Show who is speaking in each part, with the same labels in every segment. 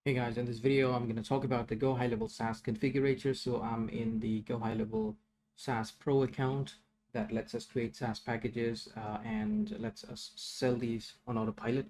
Speaker 1: Hey guys, in this video, I'm going to talk about the GoHighLevel SaaS Configurator. So I'm in the GoHighLevel SaaS Pro account that lets us create SaaS packages and lets us sell these on autopilot.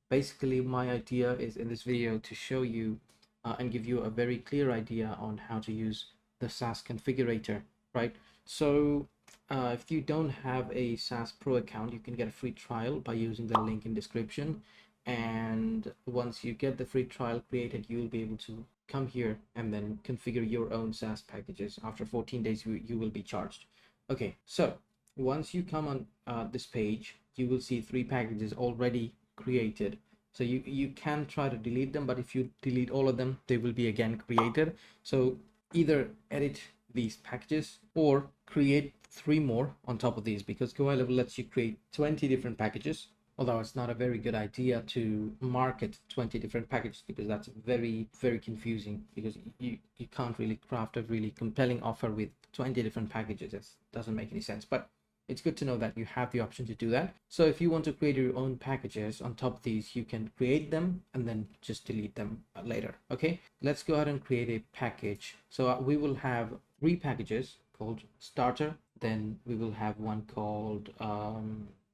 Speaker 1: Basically, my idea is in this video to show you and give you a very clear idea on how to use the SaaS Configurator, right? So if you don't have a SaaS Pro account, you can get a free trial by using the link in description. And once you get the free trial created, you will be able to come here and then configure your own SaaS packages. After 14 days, you will be charged. Okay, so once you come on this page, you will see 3 packages already created. So you can try to delete them, but if you delete all of them, they will be again created. So either edit these packages or create 3 more on top of these, because GoHighLevel lets you create 20 different packages. Although it's not a very good idea to market 20 different packages, because that's very confusing, because you can't really craft a really compelling offer with 20 different packages. It doesn't make any sense, but it's good to know that you have the option to do that. So if you want to create your own packages on top of these, you can create them and then just delete them later. Okay, let's go ahead and create a package. So we will have 3 packages called starter, then we will have one called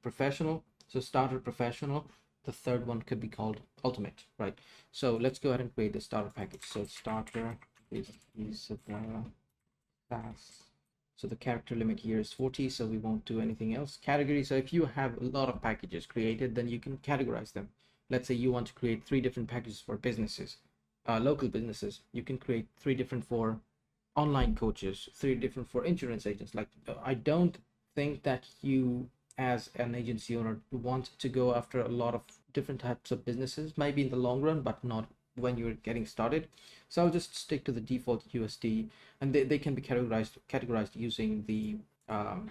Speaker 1: professional. So starter, professional. The third one could be called ultimate, right? So let's go ahead and create the starter package. So starter is SaaS. So the character limit here is 40, so we won't do anything else. Category, so if you have a lot of packages created, then you can categorize them. Let's say you want to create 3 different packages for businesses, local businesses. You can create 3 different for online coaches, 3 different for insurance agents. Like, I don't think that you as an agency owner want to go after a lot of different types of businesses, maybe in the long run, but not when you're getting started. So I'll just stick to the default USD, and they can be categorized using the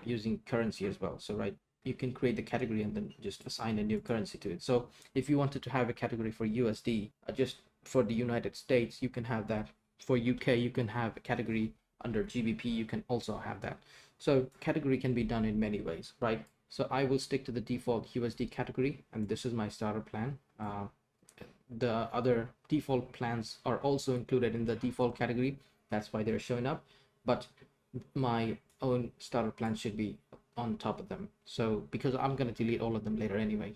Speaker 1: using currency as well. So right, you can create the category and then just assign a new currency to it. So if you wanted to have a category for USD, just for the United States, you can have that. For UK, you can have a category under GBP. You can also have that. So category can be done in many ways, right? So I will stick to the default USD category, and this is my starter plan. The other default plans are also included in the default category. That's why they're showing up, but my own starter plan should be on top of them. So because I'm going to delete all of them later anyway.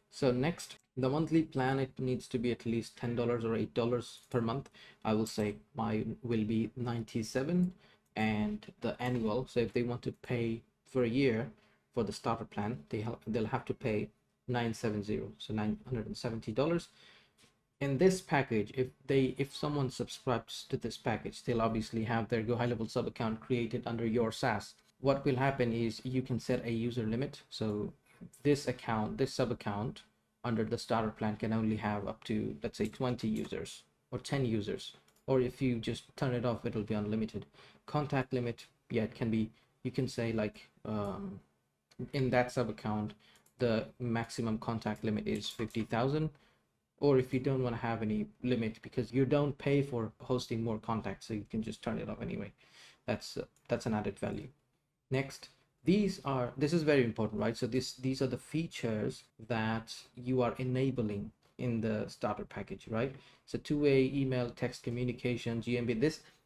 Speaker 1: So next, the monthly plan, it needs to be at least $10 or $8 per month. I will say mine will be 97, and the annual, so if they want to pay for a year for the starter plan, they'll have to pay 970, so $970. In this package, if someone subscribes to this package, they'll obviously have their GoHighLevel sub account created under your SaaS. What will happen is you can set a user limit. So this sub account under the starter plan can only have up to, let's say, 20 users or 10 users. Or if you just turn it off, it'll be unlimited. Contact limit, yeah, it can be, you can say like in that sub account, the maximum contact limit is 50,000. Or if you don't want to have any limit because you don't pay for hosting more contacts, so you can just turn it off anyway. That's an added value. Next, this is very important, right? So these are the features that you are enabling in the starter package, right? So two-way email, text communication, GMB.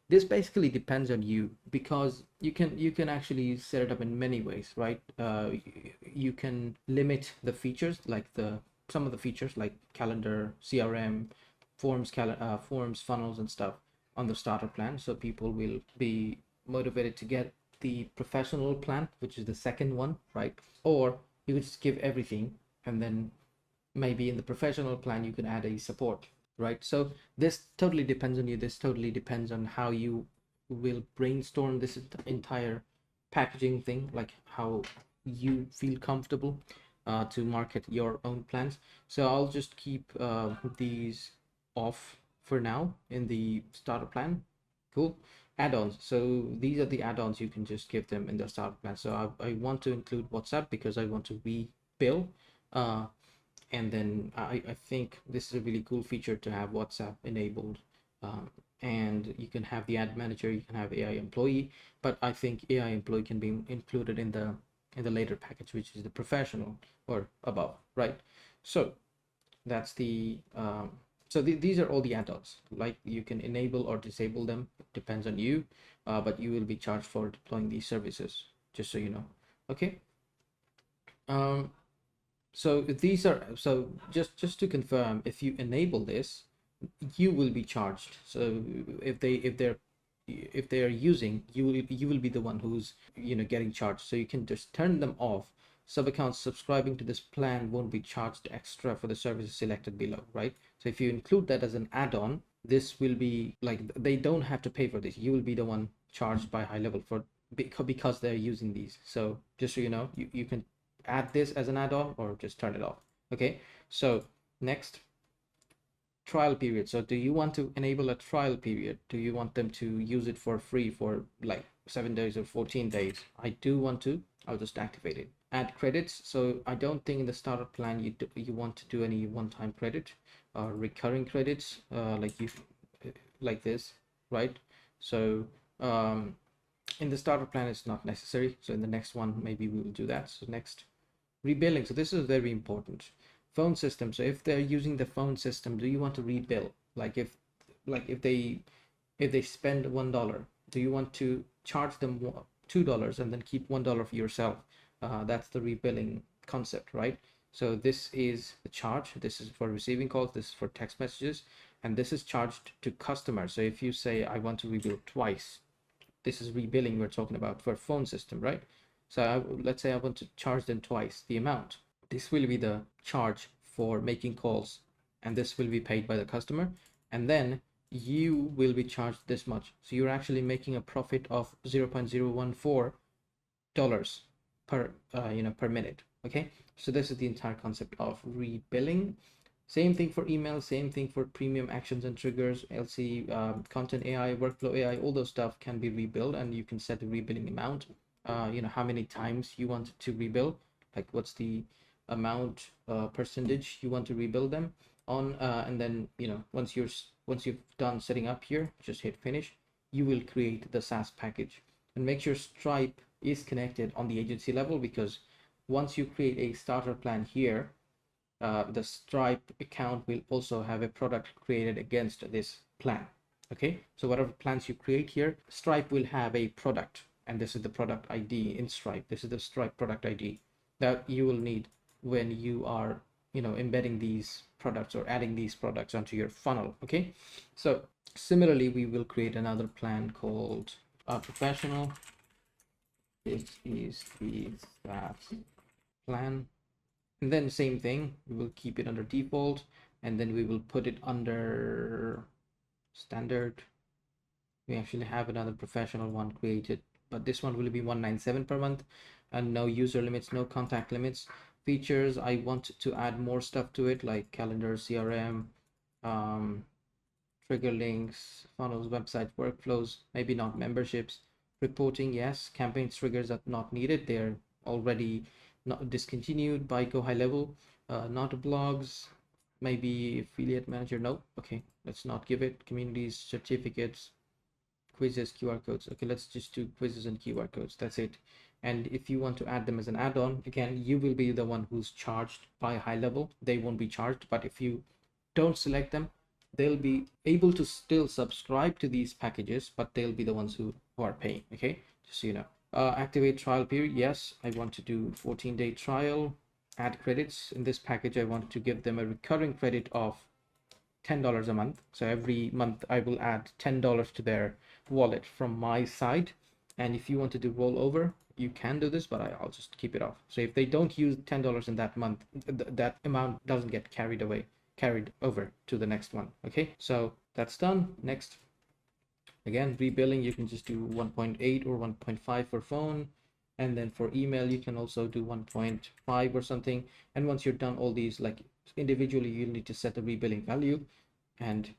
Speaker 1: This basically depends on you, because you can actually set it up in many ways, right? You can limit the features, like some of the features like calendar, CRM, forms, funnels, and stuff on the starter plan. So people will be motivated to get the professional plan, which is the second one, right? Or you could just give everything, and then maybe in the professional plan you can add a support, right? So this totally depends on you. This totally depends on how you will brainstorm this entire packaging thing, like how you feel comfortable to market your own plans. So I'll just keep these off for now in the starter plan. Cool. Add-ons. So these are the add-ons you can just give them in the starter plan. So I want to include WhatsApp because I want to rebill. And then I think this is a really cool feature to have WhatsApp enabled. And you can have the ad manager, you can have AI employee, but I think AI employee can be included in the later package, which is the professional or above, right? So that's the So these are all the add-ons. Like you can enable or disable them, it depends on you, but you will be charged for deploying these services, just so you know. Okay. So these are, so just to confirm, if you enable this, you will be charged. So if they are using, you will be the one who's getting charged. So you can just turn them off. Sub accounts subscribing to this plan won't be charged extra for the services selected below, right? So if you include that as an add-on, this will be like, they don't have to pay for this. You will be the one charged by HighLevel for, because they're using these. So just so you know, you can add this as an add-on or just turn it off. Okay, so next, trial period. So do you want to enable a trial period? Do you want them to use it for free for like 7 days or 14 days? I do want to. I'll just activate it. Add credits. So I don't think in the starter plan you want to do any one-time credit or recurring credits, like this, right? So in the starter plan it's not necessary. So in the next one maybe we will do that. So next, rebilling. So this is very important. Phone system. So if they're using the phone system, do you want to rebill? Like if they spend $1, do you want to charge them $2 and then keep $1 for yourself? That's the rebilling concept, right? So this is the charge. This is for receiving calls. This is for text messages, and this is charged to customers. So if you say I want to rebill twice, this is rebilling we're talking about for phone system, right? So let's say I want to charge them twice the amount. This will be the charge for making calls, and this will be paid by the customer, and then you will be charged this much. So you're actually making a profit of $0.014 per per minute. Okay, so this is the entire concept of rebilling. Same thing for email, same thing for premium actions and triggers, LC, content AI, workflow AI, all those stuff can be rebilled, and you can set the rebilling amount. How many times you want to rebill, like what's the amount, percentage you want to rebuild them on, and then once you've done setting up here, just hit finish. You will create the SaaS package, and make sure Stripe is connected on the agency level, because once you create a starter plan here, the Stripe account will also have a product created against this plan. Okay, so whatever plans you create here, Stripe will have a product, and this is the product ID in Stripe. This is the Stripe product ID that you will need when you are embedding these products or adding these products onto your funnel. Okay, so similarly we will create another plan called professional. This is the SaaS plan, and then same thing, we will keep it under default, and then we will put it under standard. We actually have another professional one created, but this one will be 197 per month, and no user limits, no contact limits. Features, I want to add more stuff to it, like calendar, CRM, trigger links, funnels, website workflows, maybe not memberships. Reporting, yes. Campaign triggers are not needed, they're already not discontinued by GoHighLevel. Not blogs, maybe affiliate manager, no. Okay, let's not give it. Communities, certificates, quizzes, QR codes. Okay, let's just do quizzes and QR codes, that's it. And if you want to add them as an add-on, again, you will be the one who's charged by HighLevel. They won't be charged, but if you don't select them, they'll be able to still subscribe to these packages, but they'll be the ones who are paying. Okay, just so you know. Activate trial period, yes, I want to do 14-day trial. Add credits. In this package, I want to give them a recurring credit of $10 a month. So every month I will add $10 to their wallet from my side. And if you want to do rollover, you can do this, but I'll just keep it off. So if they don't use $10 in that month, that amount doesn't get carried over to the next one. Okay, so that's done. Next, again, rebilling, you can just do 1.8 or 1.5 for phone, and then for email you can also do 1.5 or something. And once you're done all these, like individually, you'll need to set the rebilling value, and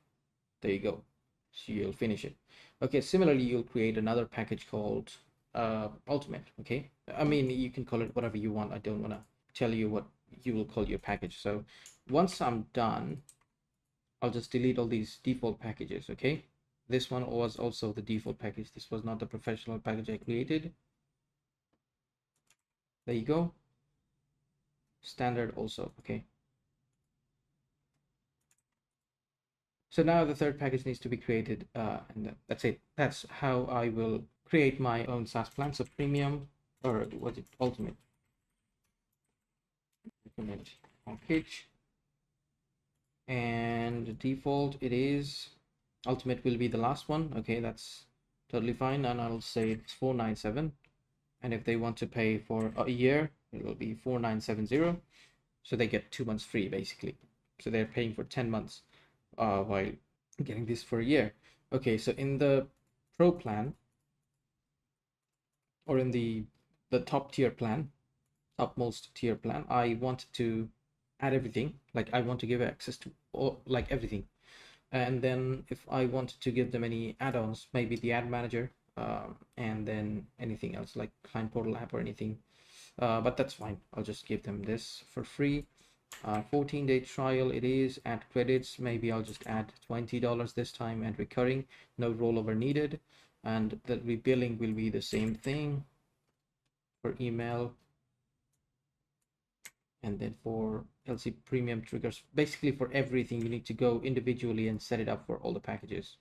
Speaker 1: there you go. So you'll finish it. Okay, similarly, you'll create another package called ultimate. Okay, I mean, you can call it whatever you want. I don't want to tell you what you will call your package. So once I'm done, I'll just delete all these default packages. Okay, this one was also the default package. This was not the professional package I created. There you go. Standard also. Okay, So now the third package needs to be created, and that's it. That's how I will create my own SaaS plan. So premium, or was it ultimate? Ultimate package, and default it is ultimate will be the last one. Okay, that's totally fine, and I'll say it's 497. And if they want to pay for a year, it will be 4970. So they get 2 months free basically. So they're paying for 10 months while getting this for a year. Okay, so in the pro plan, or in the top tier plan, topmost tier plan, I want to add everything. Like I want to give access to all, like everything. And then if I wanted to give them any add-ons, maybe the ad manager, and then anything else like client portal app or anything, but that's fine. I'll just give them this for free. 14-day trial it is. Add credits, maybe I'll just add $20 this time, and recurring, no rollover needed. And the rebilling will be the same thing for email. And then for LC premium triggers, basically for everything you need to go individually and set it up for all the packages,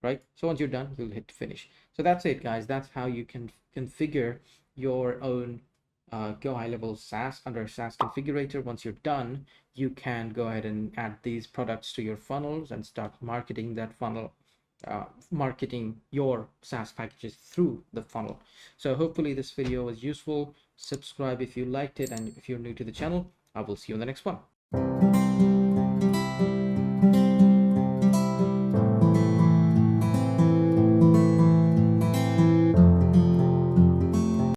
Speaker 1: right? So once you're done, you'll hit finish. So that's it, guys. That's how you can configure your own GoHighLevel SaaS under SaaS Configurator. Once you're done, you can go ahead and add these products to your funnels and start marketing that funnel, marketing your SaaS packages through the funnel. So hopefully this video was useful. Subscribe if you liked it, and if you're new to the channel, I will see you in the next one.